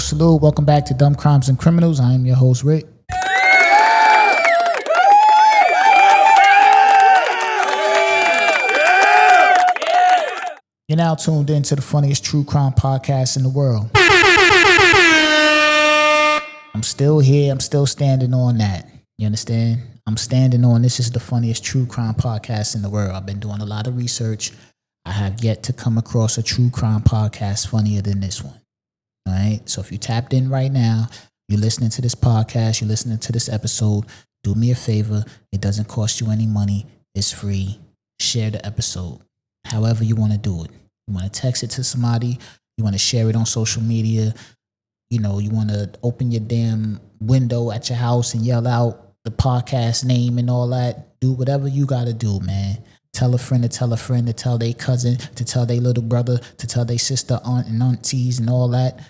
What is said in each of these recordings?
salute. Welcome back to Dumb Crimes and Criminals. I am your host, Rick. You're now tuned in to the funniest true crime podcast in the world. I'm still here. I'm still standing on that. You understand? I'm standing on this is the funniest true crime podcast in the world. I've been doing a lot of research. I have yet to come across a true crime podcast funnier than this one. All right? So if you tapped in right now, you're listening to this podcast, you're listening to this episode, do me a favor. It doesn't cost you any money. It's free. Share the episode. However you want to do it. You want to text it to somebody. You want to share it on social media. You know, you want to open your damn window at your house and yell out the podcast name and all that. Do whatever you got to do, man. Tell a friend to tell a friend to tell their cousin, to tell their little brother, to tell their sister, aunt, and aunties and all that.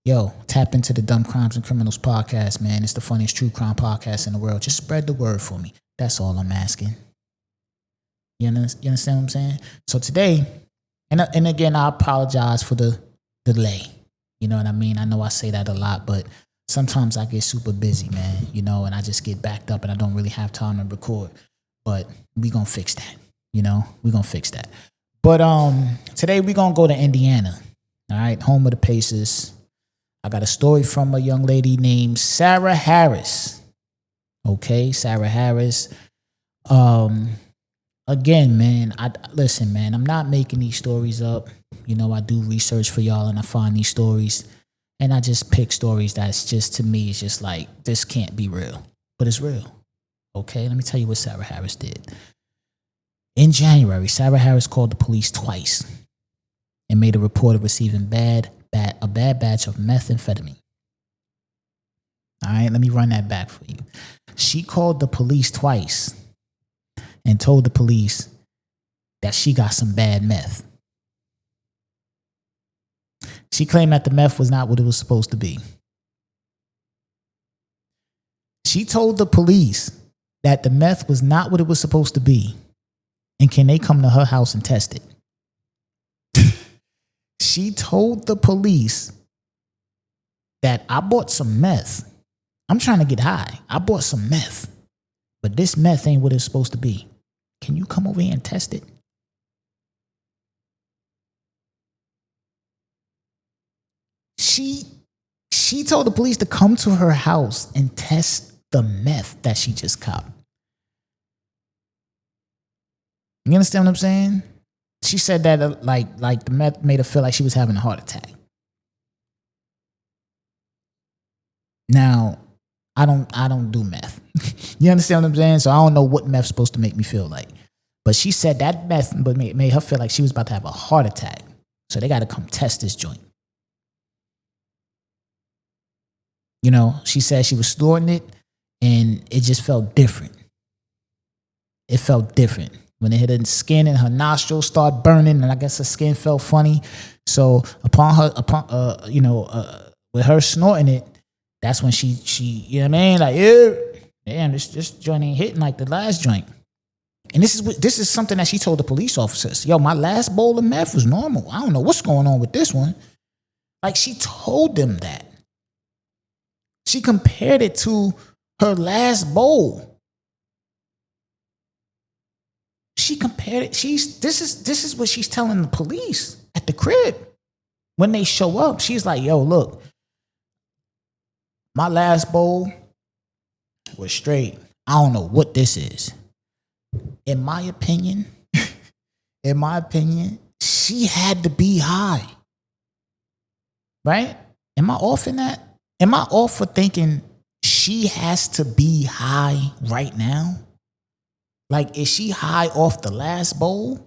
Yo, tap into the Dumb Crimes and Criminals podcast, man. It's the funniest true crime podcast in the world. Just spread the word for me. That's all I'm asking. You understand what I'm saying? So today, and again, I apologize for the delay. You know what I mean? I know I say that a lot, but sometimes I get super busy, man, you know, and I just get backed up and I don't really have time to record. But we gonna fix that, you know? We gonna fix that. But today we gonna go to Indiana, all right? Home of the Pacers. I got a story from a young lady named Sarah Harris. Okay, Sarah Harris. Again, man, listen, man, I'm not making these stories up. You know, I do research for y'all and I find these stories and I just pick stories that's just, to me, it's just like, this can't be real, but it's real. Okay, let me tell you what Sarah Harris did. In January, Sarah Harris called the police twice and made a report of receiving a bad batch of methamphetamine. All right, let me run that back for you. She called the police twice and told the police that she got some bad meth. She claimed that the meth was not what it was supposed to be. She told the police that the meth was not what it was supposed to be. And can they come to her house and test it? She told the police that I bought some meth. I'm trying to get high. I bought some meth. But this meth ain't what it's supposed to be. Can you come over here and test it? She told the police to come to her house and test the meth that she just copped. You understand what I'm saying? She said that like the meth made her feel like she was having a heart attack. Now, I don't do meth. You understand what I'm saying? So I don't know what meth's supposed to make me feel like. But she said that meth made her feel like she was about to have a heart attack. So they got to come test this joint. You know, she said she was snorting it and it just felt different. It felt different. When it hit her skin and her nostrils started burning, and I guess her skin felt funny. So with her snorting it, that's when she you know what I mean? Like, damn, this joint ain't hitting like the last joint. And this is something that she told the police officers. Yo, my last bowl of meth was normal. I don't know what's going on with this one. Like, she told them that. She compared it to her last bowl. She compared it. This is what she's telling the police at the crib. When they show up, she's like, yo, look, my last bowl was straight. I don't know what this is. In my opinion, she had to be high. Right? Am I off in that? Am I off for thinking she has to be high right now? Like, is she high off the last bowl?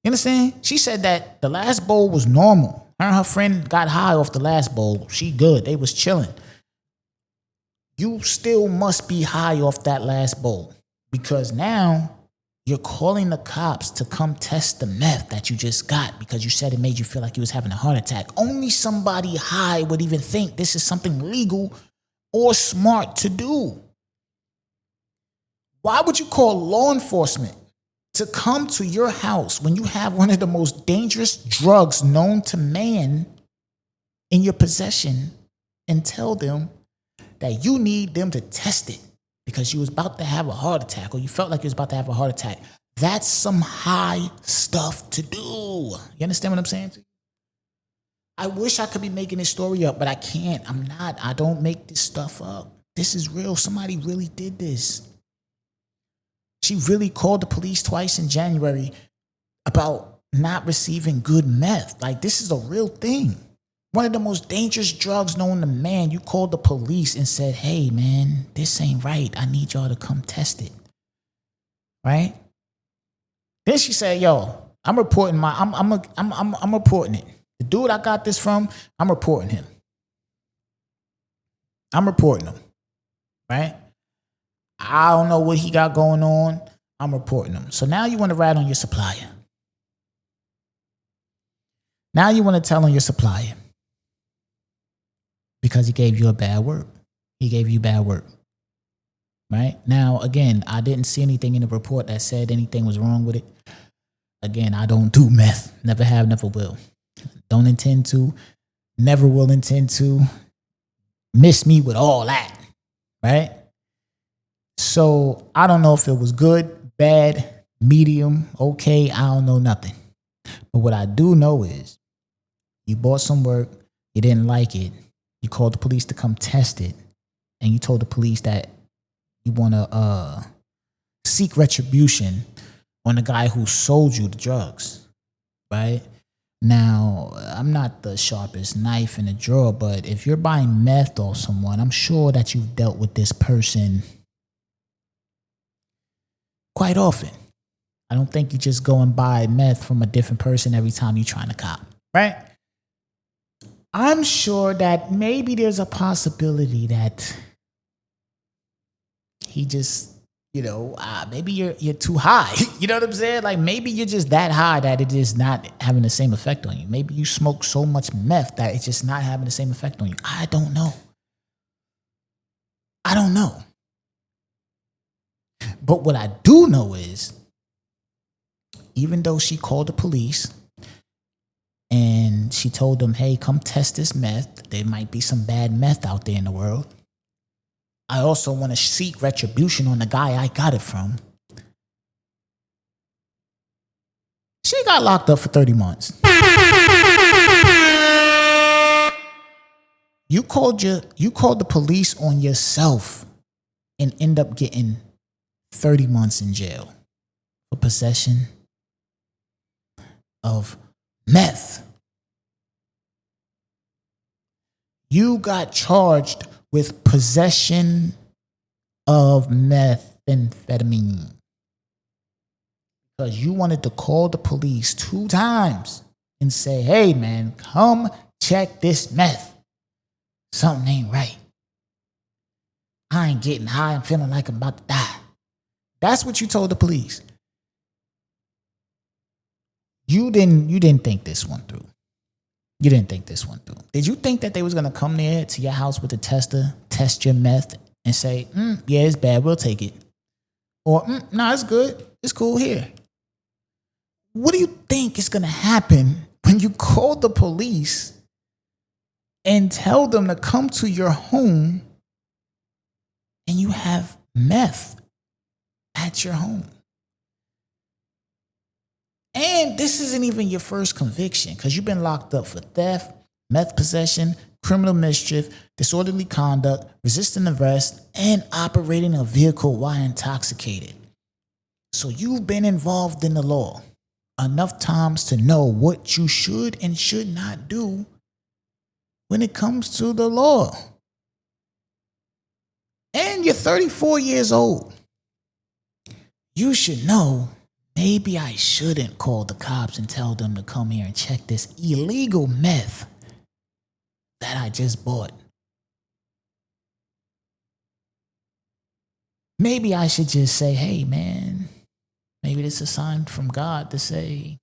You understand? She said that the last bowl was normal. Her and her friend got high off the last bowl. She good. They was chilling. You still must be high off that last bowl because now you're calling the cops to come test the meth that you just got because you said it made you feel like you was having a heart attack. Only somebody high would even think this is something legal or smart to do. Why would you call law enforcement to come to your house when you have one of the most dangerous drugs known to man in your possession and tell them that you need them to test it because you was about to have a heart attack or you felt like you was about to have a heart attack. That's some high stuff to do. You understand what I'm saying to you? I wish I could be making this story up, but I can't. I'm not. I don't make this stuff up. This is real. Somebody really did this. She really called the police twice in January about not receiving good meth. Like, this is a real thing. One of the most dangerous drugs known to man. You called the police and said, hey, man, this ain't right. I need y'all to come test it. Right? Then she said, yo, I'm reporting I'm reporting it. The dude I got this from, I'm reporting him. I'm reporting him. Right? I don't know what he got going on. I'm reporting him. So now you want to rat on your supplier. Now you want to tell on your supplier. Because he gave you a bad word. He gave you bad word. Right? Now, again, I didn't see anything in the report that said anything was wrong with it. Again, I don't do meth. Never have, never will. Don't intend to. Never will intend to. Miss me with all that. Right? So I don't know if it was good, bad, medium, okay. I don't know nothing. But what I do know is you bought some work. You didn't like it. You called the police to come test it. And you told the police that you want to seek retribution on the guy who sold you the drugs, right? Now, I'm not the sharpest knife in the drawer, but if you're buying meth off someone, I'm sure that you've dealt with this person quite often. I don't think you just go and buy meth from a different person every time you're trying to cop, right? I'm sure that maybe there's a possibility that he just, maybe you're too high. You know what I'm saying? Like maybe you're just that high that it is not having the same effect on you. Maybe you smoke so much meth that it's just not having the same effect on you. I don't know. But what I do know is, even though she called the police and she told them, hey, come test this meth. There might be some bad meth out there in the world. I also want to seek retribution on the guy I got it from. She got locked up for 30 months. You called the police on yourself and end up getting 30 months in jail for possession of meth. You got charged with possession of methamphetamine because you wanted to call the police 2 times and say, hey man, come check this meth. Something ain't right. I ain't getting high. I'm feeling like I'm about to die. That's what you told the police. You didn't think this one through. You didn't think this one through. Did you think that they was going to come there to your house with a tester, test your meth, and say, yeah, it's bad, we'll take it? Or, no, it's good, it's cool here. What do you think is going to happen when you call the police and tell them to come to your home and you have meth at your home? And this isn't even your first conviction because you've been locked up for theft, meth possession, criminal mischief, disorderly conduct, resisting arrest, and operating a vehicle while intoxicated. So you've been involved in the law enough times to know what you should and should not do when it comes to the law. And you're 34 years old. You should know, maybe I shouldn't call the cops and tell them to come here and check this illegal meth that I just bought. Maybe I should just say, hey man, maybe this is a sign from God to say,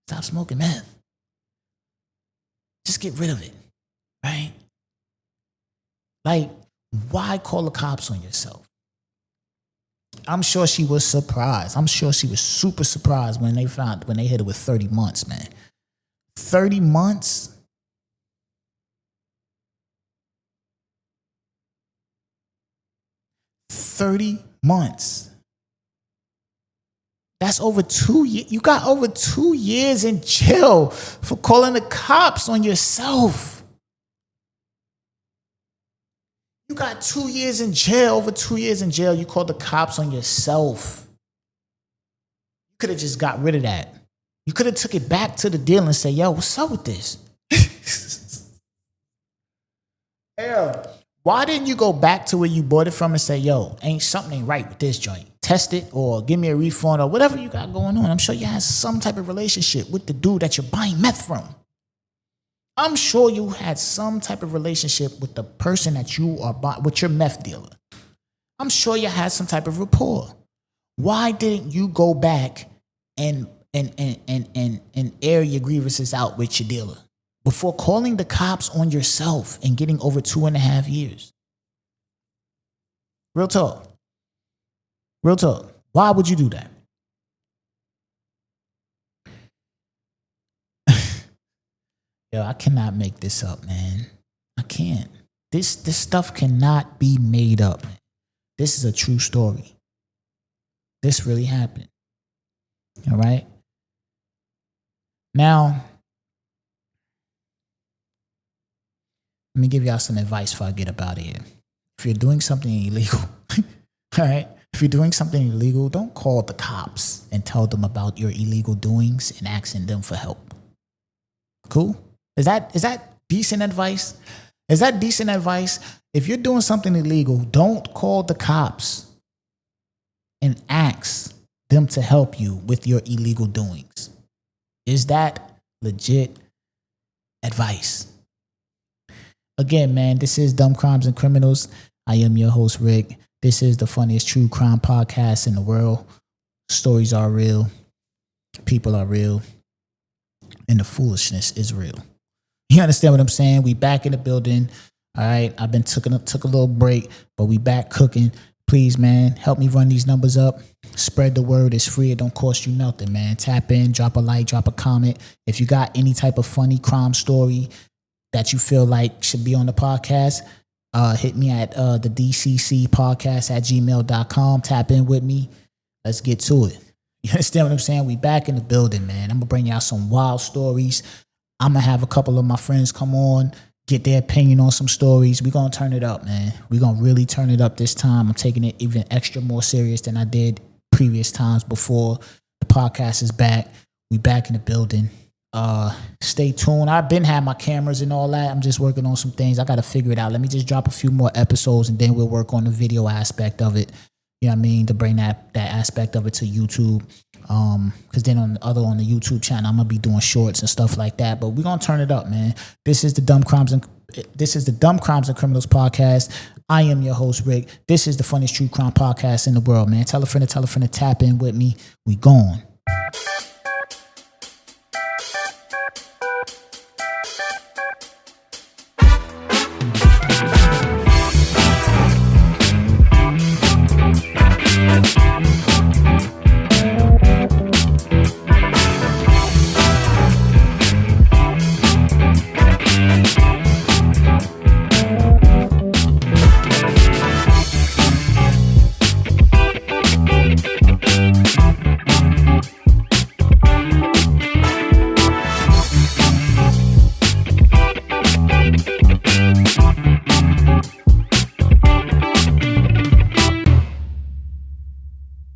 stop smoking meth. Just get rid of it, right? Like, why call the cops on yourself? I'm sure she was surprised. I'm sure she was super surprised when they hit her with 30 months, man. 30 months? $30 months. That's over 2 years. You got over 2 years in jail for calling the cops on yourself. You got 2 years in jail, over 2 years in jail. You called the cops on yourself. You could have just got rid of that. You could have took it back to the dealer and said, yo, what's up with this? Hell, why didn't you go back to where you bought it from and say, yo, something ain't right with this joint? Test it or give me a refund or whatever you got going on. I'm sure you had some type of relationship with the dude that you're buying meth from. I'm sure you had some type of relationship with the person that you are buying, with your meth dealer. I'm sure you had some type of rapport. Why didn't you go back and air your grievances out with your dealer before calling the cops on yourself and getting over 2.5 years? Real talk. Real talk. Why would you do that? Yo, I cannot make this up, man. I can't. This stuff cannot be made up, man. This is a true story. This really happened. All right? Now, let me give y'all some advice before I get up out of here. If you're doing something illegal, all right? If you're doing something illegal, don't call the cops and tell them about your illegal doings and asking them for help. Cool? Is that decent advice? Is that decent advice? If you're doing something illegal, don't call the cops and ask them to help you with your illegal doings. Is that legit advice? Again, man, this is Dumb Crimes and Criminals. I am your host, Rick. This is the funniest true crime podcast in the world. Stories are real. People are real. And the foolishness is real. You understand what I'm saying? We back in the building. All right. I've been took a little break, but we back cooking. Please, man, help me run these numbers up. Spread the word. It's free. It don't cost you nothing, man. Tap in, drop a like, drop a comment. If you got any type of funny crime story that you feel like should be on the podcast, hit me at the dccpodcast@gmail.com. Tap in with me. Let's get to it. You understand what I'm saying? We back in the building, man. I'm going to bring y'all some wild stories. I'm going to have a couple of my friends come on, get their opinion on some stories. We're going to turn it up, man. We're going to really turn it up this time. I'm taking it even extra more serious than I did previous times before. The podcast is back. We back in the building. Stay tuned. I've been had my cameras and all that. I'm just working on some things. I got to figure it out. Let me just drop a few more episodes and then we'll work on the video aspect of it. You know what I mean? To bring that aspect of it to YouTube. Because then on the YouTube channel, I'm gonna be doing shorts and stuff like that. But we're gonna turn it up, man. This is the Dumb Crimes and Criminals podcast. I am your host, Rick. This is the funniest true crime podcast in the world, man. Tell a friend to tap in with me. We gone.